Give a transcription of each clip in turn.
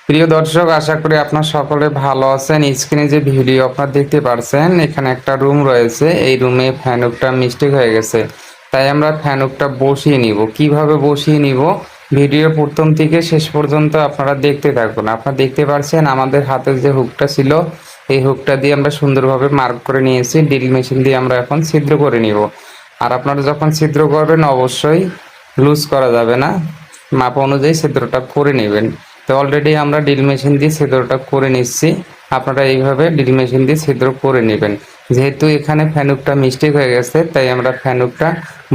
প্রিয় দর্শক, আশা করি আপনার সকলে ভালো আছেন। স্ক্রিনে যে ভিডিও আপনারা দেখতে পারছেন, এখানে একটা রুম রয়েছে। এই রুমে ফ্যানুকটা মিস্টেক হয়ে গেছে, তাই আমরা ফ্যানুকটা বসিয়ে নিব। কিভাবে বসিয়ে নিব ভিডিও প্রথম থেকে শেষ পর্যন্ত আপনারা দেখতে থাকুন। আপনারা দেখতে পারছেন আমাদের হাতে যে হুকটা ছিল, এই হুকটা দিয়ে আমরা সুন্দরভাবে মার্ক করে নিয়েছি। ড্রিল মেশিন দিয়ে আমরা এখন ছিদ্র করে নিব। আর আপনারা যখন ছিদ্র করবেন অবশ্যই লুজ করা যাবে না, মাপ অনুযায়ী ছিদ্রটা করে নেবেন। তো অলরেডি আমরা ড্রিল মেশিন দিয়ে ছিদ্রটা করে নিচ্ছি। আপনারা এইভাবে ড্রিল মেশিন দিয়ে ছিদ্র করে নেবেন। যেহেতু এখানে ফ্যানুকটা মিস্টেক হয়ে গেছে, তাই আমরা ফ্যানুকটা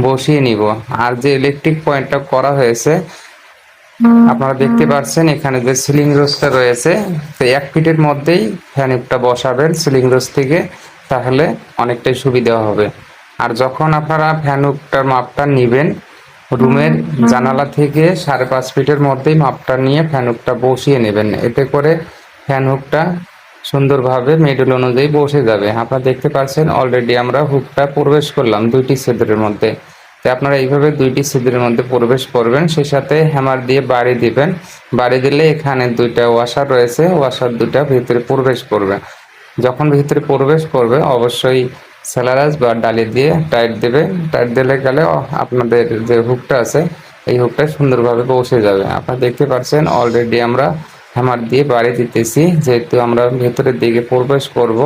বসিয়ে নিব। আর যে ইলেকট্রিক পয়েন্টটা করা হয়েছে আপনারা দেখতে পাচ্ছেন, এখানে যে সিলিং রোজটা রয়েছে, তো 1 ফিটের মধ্যেই ফ্যানুকটা বসাবেন সিলিং রোজ থেকে, তাহলে অনেকটাই সুবিধা হবে। আর যখন আপনারা ফ্যানুকটার মাপটা নেবেন, রুমের জানালা থেকে 5.5 ফিটের মধ্যেই মাপটা নিয়ে ফ্যানুকটা বসিয়ে নেবেন। এতে করে ফ্যানুকটা সুন্দরভাবে মিডল অনুযায়ী বসে যাবে। আপনারা দেখতে পাচ্ছেন অলরেডি আমরা হুকটা প্রবেশ করলাম 2টি ছিদ্রের মধ্যে। তো আপনারা এইভাবে 2টি ছিদ্রের মধ্যে প্রবেশ করবেন, সেই সাথে হ্যামার দিয়ে বাড়ি দিবেন। বাড়ি দিলে এখানে 2টা ওয়াশার রয়েছে, ওয়াশার 2টা ভিতরে প্রবেশ করবে। যখন ভিতরে প্রবেশ করবে অবশ্যই সেলারাস বা ডালি দিয়ে টাইট দেবে। টাইট দিলে গেলে আপনাদের যে হুকটা আছে, এই হুকটা সুন্দরভাবে বসে যাবে। আপনারা দেখতে পাচ্ছেন অলরেডি আমরা হ্যামার দিয়ে বাড়ি দিতেছি, যেহেতু আমরা ভেতরের দিকে প্রবেশ করব।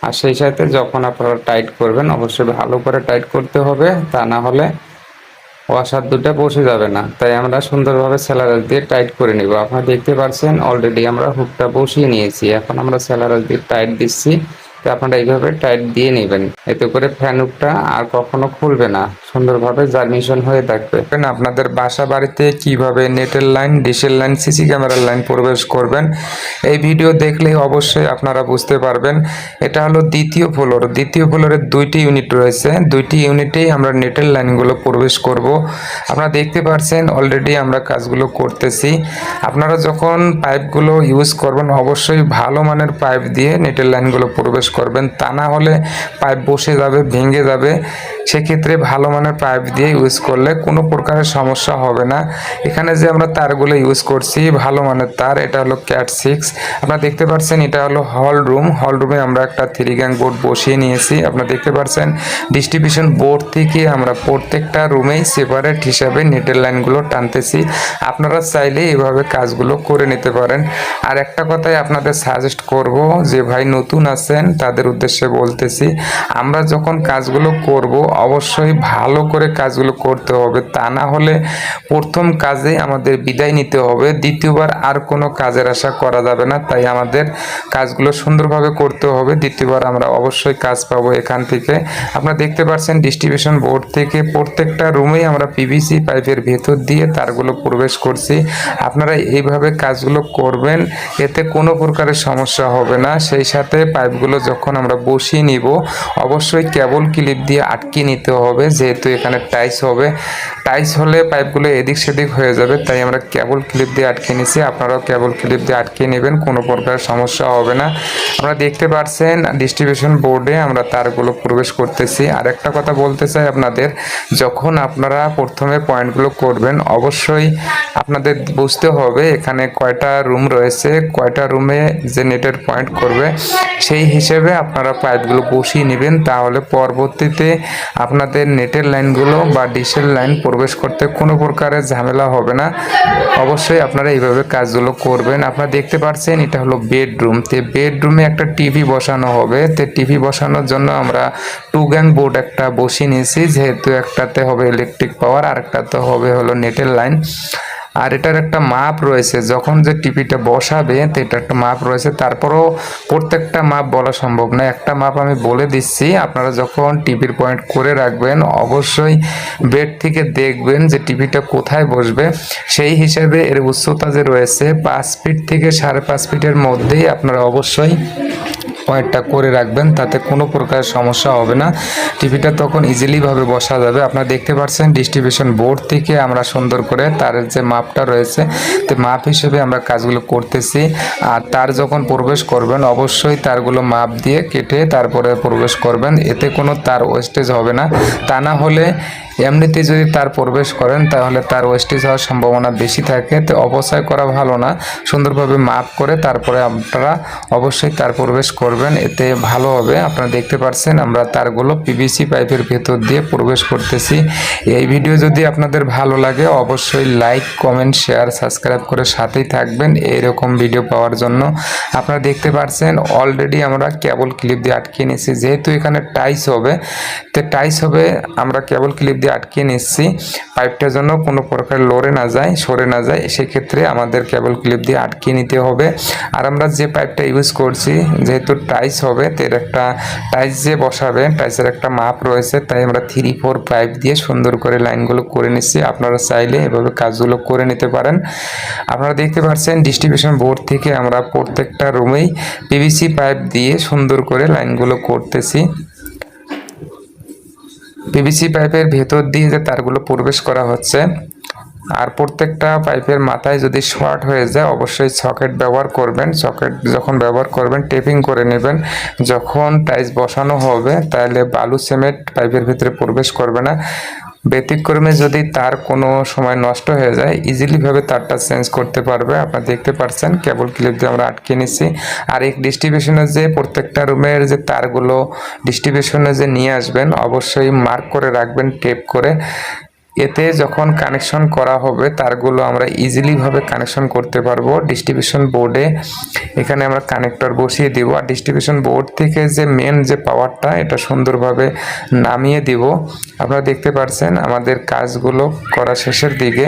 আর সেই সাথে যখন আপনারা টাইট করবেন অবশ্যই ভালো করে টাইট করতে হবে, তা না হলে ওয়াশার 2টা বসে যাবে না। তাই আমরা সুন্দরভাবে সেলারাস দিয়ে টাইট করে নিব। আপনারা দেখতে পাচ্ছেন অলরেডি আমরা হুকটা বসিয়ে নিয়েছি। এখন আমরা সেলারাস দিয়ে টাইট দিচ্ছি। তো আপনারা এইভাবে টাইট দিয়ে নেবেন, এতে করে ফ্যান হুকটা আর কখনো খুলবে না, সুন্দরভাবে জার্মিশন হয়ে থাকবে। আপনাদের বাসা বাড়িতে কিভাবে নেটের লাইন, ডিশের লাইন, সিসি ক্যামেরার লাইন প্রবেশ করবেন, এই ভিডিও দেখলেই অবশ্যই আপনারা বুঝতে পারবেন। এটা হলো দ্বিতীয় ফ্লোর। দ্বিতীয় ফ্লোরের 2টি ইউনিট রয়েছে, 2টি ইউনিটেই আমরা নেটের লাইনগুলো প্রবেশ করব। আপনারা দেখতে পাচ্ছেন অলরেডি আমরা কাজগুলো করতেছি। আপনারা যখন পাইপগুলো ইউজ করবেন অবশ্যই ভালো মানের পাইপ দিয়ে নেটের লাইনগুলো প্রবেশ করবেন, তা না হলে পাইপ বসে যাবে, ভেঙে যাবে। সেক্ষেত্রে ভালো মানের পাইপ দিয়ে ইউজ করলে কোনো প্রকারের সমস্যা হবে না। এখানে যে আমরা তারগুলো ইউজ করছি ভালো মানের তার, এটা হলো ক্যাট 6। আপনারা দেখতে পাচ্ছেন এটা হলো হল রুম। হল রুমে আমরা একটা 3 গ্যাং বোর্ড বসিয়ে নিয়েছি। আপনারা দেখতে পাচ্ছেন ডিস্ট্রিবিউশন বোর্ড থেকে আমরা প্রত্যেকটা রুমেই সেপারেট হিসাবে নেটের লাইনগুলো টানতেছি। আপনারা চাইলে এভাবে কাজগুলো করে নিতে পারেন। আর একটা কথাই আপনাদের সাজেস্ট করব, যে ভাই নতুন আছেন তাদের উদ্দেশ্যে বলতেছি, আমরা যখন কাজগুলো করব অবশ্যই ভালো করে কাজগুলো করতে হবে, তা না হলে প্রথম কাজে আমাদের বিদায় নিতে হবে, দ্বিতীয়বার আর কোনো কাজের আশা করা যাবে না। তাই আমাদের কাজগুলো সুন্দরভাবে করতে হবে, দ্বিতীয়বার আমরা অবশ্যই কাজ পাবো এখান থেকে। আপনারা দেখতে পাচ্ছেন ডিস্ট্রিবিউশন বোর্ড থেকে প্রত্যেকটা রুমেই আমরা পিভিসি পাইপের ভেতর দিয়ে তারগুলো প্রবেশ করছি। আপনারা এইভাবে কাজগুলো করবেন, এতে কোনো প্রকারের সমস্যা হবে না। সেই সাথে পাইপগুলো যখন আমরা বসিয়ে নিব অবশ্যই কেবল ক্লিপ দিয়ে আটকে নিতে হবে, যেহেতু এখানে টাইস হবে। টাইস হলে পাইপগুলো এদিক সেদিক হয়ে যাবে, তাই আমরা কেবল ক্লিপ দিয়ে আটকে নিছি। আপনারাও কেবল ক্লিপ দিয়ে আটকে নেবেন, কোনো প্রকার সমস্যা হবে না। আপনারা দেখতে পাচ্ছেন ডিস্ট্রিবিউশন বোর্ডে আমরা তারগুলো প্রবেশ করতেছি। আর একটা কথা বলতে চাই আপনাদের, যখন আপনারা প্রথমে পয়েন্টগুলো করবেন অবশ্যই আপনাদের বুঝতে হবে এখানে কয়টা রুম রয়েছে, কয়টা রুমে যে নেটের পয়েন্ট করবে সেই হিসেবে আপনারা পাইপগুলো বসিয়ে নেবেন। তাহলে পরবর্তীতে আপনাদের নেটের লাইনগুলো বা ডিশের লাইন প্রবেশ করতে কোনো প্রকারের ঝামেলা হবে না। অবশ্যই আপনারা এইভাবে কাজগুলো করবেন। আপনারা দেখতে পাচ্ছেন এটা হলো বেডরুম। তো বেডরুমে একটা টিভি বসানো হবে। তো টিভি বসানোর জন্য আমরা 2 গ্যাং বোর্ড একটা বসিয়ে নিয়েছি, যেহেতু একটাতে হবে ইলেকট্রিক পাওয়ার আর একটাতে হবে হলো নেটের লাইন। আর এটার একটা মাপ রয়েছে, যখন যে টিভিটা বসাবে তো এটা একটা মাপ রয়েছে। তারপরও প্রত্যেকটা মাপ বলা সম্ভব না, একটা মাপ আমি বলে দিচ্ছি। আপনারা যখন টিভির পয়েন্ট করে রাখবেন অবশ্যই বেড থেকে দেখবেন যে টিভিটা কোথায় বসবে। সেই হিসাবে এর উচ্চতা যে রয়েছে 5 ফিট থেকে 5.5 ফিটের মধ্যেই আপনারা অবশ্যই পয়েন্টটা করে রাখবেন, তাতে কোনো প্রকার সমস্যা হবে না। টিভিটা তখন ইজিলি ভাবে বসা যাবে। আপনারা দেখতে পাচ্ছেন ডিস্ট্রিবিউশন বোর্ড থেকে আমরা সুন্দর করে তারের যে মাপটা রয়েছে, তো মাপ হিসেবে আমরা কাজগুলো করতেছি। আর তার যখন প্রবেশ করবেন অবশ্যই তারগুলো মাপ দিয়ে কেটে তারপরে প্রবেশ করবেন, এতে কোনো তার ওয়েস্টেজ হবে না। তা না হলে এমনিতে যদি তার প্রবেশ করেন তাহলে তার ওয়েস্টেজ হওয়ার সম্ভাবনা বেশি থাকে। তো অপচয় করা ভালো না, সুন্দরভাবে মাপ করে তারপরে আপনারা অবশ্যই তার প্রবেশ করবেন, এতে ভালো হবে। আপনারা দেখতে পাচ্ছেন আমরা তারগুলো পিভিসি পাইপের ভেতর দিয়ে প্রবেশ করতেছি। এই ভিডিও যদি আপনাদের ভালো লাগে অবশ্যই লাইক, কমেন্ট, শেয়ার, সাবস্ক্রাইব করে সাথেই থাকবেন এইরকম ভিডিও পাওয়ার জন্য। আপনারা দেখতে পাচ্ছেন অলরেডি আমরা কেবল ক্লিপ দিয়ে আটকে নিয়েছি, যেহেতু এখানে টাইস হবে, তো টাইস হবে আমরা কেবল ক্লিপ দিয়ে আটকে নিচ্ছি পাইপটার জন্য কোনো প্রকার লড়ে না যায়, সরে না যায়, সেক্ষেত্রে আমাদের কেবল ক্লিপ দিয়ে আটকে নিতে হবে। আর আমরা যে পাইপটা ইউজ করছি যেহেতু টাইস হবে, তো এর একটা টাইস যে বসাবে টাইসের একটা মাপ রয়েছে, তাই আমরা 3-4 পাইপ দিয়ে সুন্দর করে লাইনগুলো করে নিচ্ছি। আপনারা চাইলে এভাবে কাজগুলো করে নিতে পারেন। আপনারা দেখতে পাচ্ছেন ডিস্ট্রিবিউশন বোর্ড থেকে আমরা প্রত্যেকটা রুমেই পিভিসি পাইপ দিয়ে সুন্দর করে লাইনগুলো করতেছি। পিভিসি পাইপের ভেতর দিয়ে যে তারগুলো প্রবেশ করা হচ্ছে, আর প্রত্যেকটা পাইপের মাথায় যদি শর্ট হয়ে যায় অবশ্যই সকেট ব্যবহার করবেন। সকেট যখন ব্যবহার করবেন টেপিং করে নেবেন। যখন টাইলস বসানো হবে তাহলে বালু সিমেন্ট পাইপের ভিতরে প্রবেশ করবে না। ব্যতিক্রমে যদি তার কোনো সময় নষ্ট হয়ে যায় ইজিলিভাবে তারটা চেঞ্জ করতে পারবে। আপনারা দেখতে পাচ্ছেন কেবল ক্লিপ দিয়ে আমরা আটকে নিচ্ছি। আর এই ডিস্ট্রিবিউশনের যে প্রত্যেকটা রুমের যে তারগুলো ডিস্ট্রিবিউশনে যে নিয়ে আসবেন অবশ্যই মার্ক করে রাখবেন টেপ করে। এতে যখন কানেকশন করা হবে তারগুলো আমরা ইজিলিভাবে কানেকশন করতে পারবো ডিস্ট্রিবিউশন বোর্ডে। এখানে আমরা কানেক্টর বসিয়ে দিব, আর ডিস্ট্রিবিউশন বোর্ড থেকে যে মেন যে পাওয়ারটা এটা সুন্দরভাবে নামিয়ে দিব। আপনারা দেখতে পাচ্ছেন আমাদের কাজগুলো করা শেষের দিকে,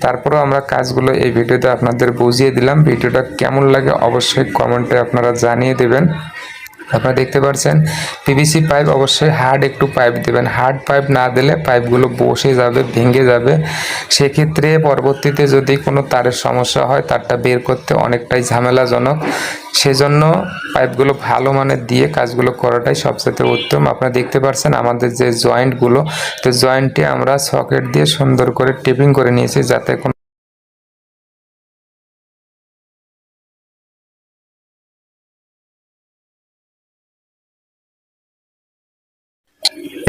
তারপরেও আমরা কাজগুলো এই ভিডিওতে আপনাদের বুঝিয়ে দিলাম। ভিডিওটা কেমন লাগে অবশ্যই কমেন্টে আপনারা জানিয়ে দেবেন। আপনারা দেখতে পাচ্ছেন পিভিসি পাইপ অবশ্যই হার্ড একটু পাইপ দেবেন, হার্ড পাইপ না দিলে পাইপগুলো বসে যাবে, ভেঙে যাবে। সেক্ষেত্রে পরবর্তীতে যদি কোনো তারের সমস্যা হয় তারটা বের করতে অনেকটাই ঝামেলাজনক। সেজন্য পাইপগুলো ভালো মানের দিয়ে কাজগুলো করাটাই সবচেয়ে উত্তম। আপনারা দেখতে পাচ্ছেন আমাদের যে জয়েন্টগুলো, তো জয়েন্টে আমরা সকেট দিয়ে সুন্দর করে টেপিং করে নিয়েছি যাতে কোনো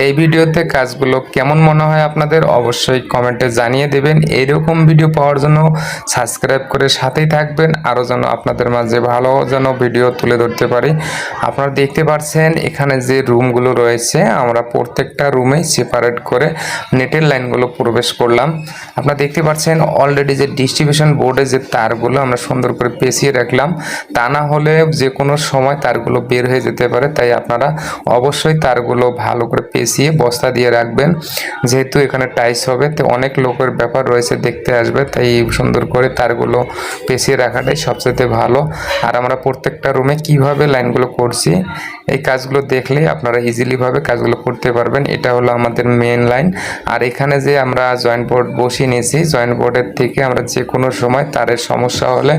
এই ভিডিওতে কাজগুলো কেমন মনে হয় আপনাদের অবশ্যই কমেন্টে জানিয়ে দেবেন। এইরকম ভিডিও পাওয়ার জন্য সাবস্ক্রাইব করে সাথেই থাকবেন, আরও যেন আপনাদের মাঝে ভালো যেন ভিডিও তুলে ধরতে পারি। আপনারা দেখতে পাচ্ছেন এখানে যে রুমগুলো রয়েছে আমরা প্রত্যেকটা রুমেই সেপারেট করে নেটের লাইনগুলো প্রবেশ করলাম। আপনারা দেখতে পাচ্ছেন অলরেডি যে ডিস্ট্রিবিউশন বোর্ডে যে তারগুলো আমরা সুন্দর করে পেঁচিয়ে রাখলাম, তা না হলে যে কোনো সময় তারগুলো বের হয়ে যেতে পারে। তাই আপনারা অবশ্যই তারগুলো ভালো করে পেঁচিয়ে বস্তা দিয়ে রাখবেন। যেহেতু এখানে টাইস হবে তো অনেক লোকের ব্যাপার রয়েছে দেখতে আসবে, তাই সুন্দর করে তারগুলো পেঁচিয়ে রাখাটাই সবচেয়ে ভালো। আর আমরা প্রত্যেকটা রুমে কিভাবে লাইনগুলো করছি এই কাজগুলো দেখলে আপনারা ইজিলিভাবে কাজগুলো করতে পারবেন। এটা হলো আমাদের মেন লাইন। আর এখানে যে আমরা জয়েন্ট বোর্ড বসিয়ে নিয়েছি, জয়েন্ট বোর্ডের থেকে আমরা যে কোনো সময় তারের সমস্যা হলে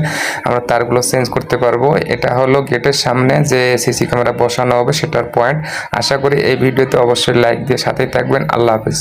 আমরা তারগুলো চেঞ্জ করতে পারবো। এটা হলো গেটের সামনে যে সিসি ক্যামেরা বসানো হবে সেটার পয়েন্ট। আশা করি এই ভিডিওতে অবশ্যই লাইক দিয়ে সাথেই থাকবেন। আল্লাহ হাফেজ।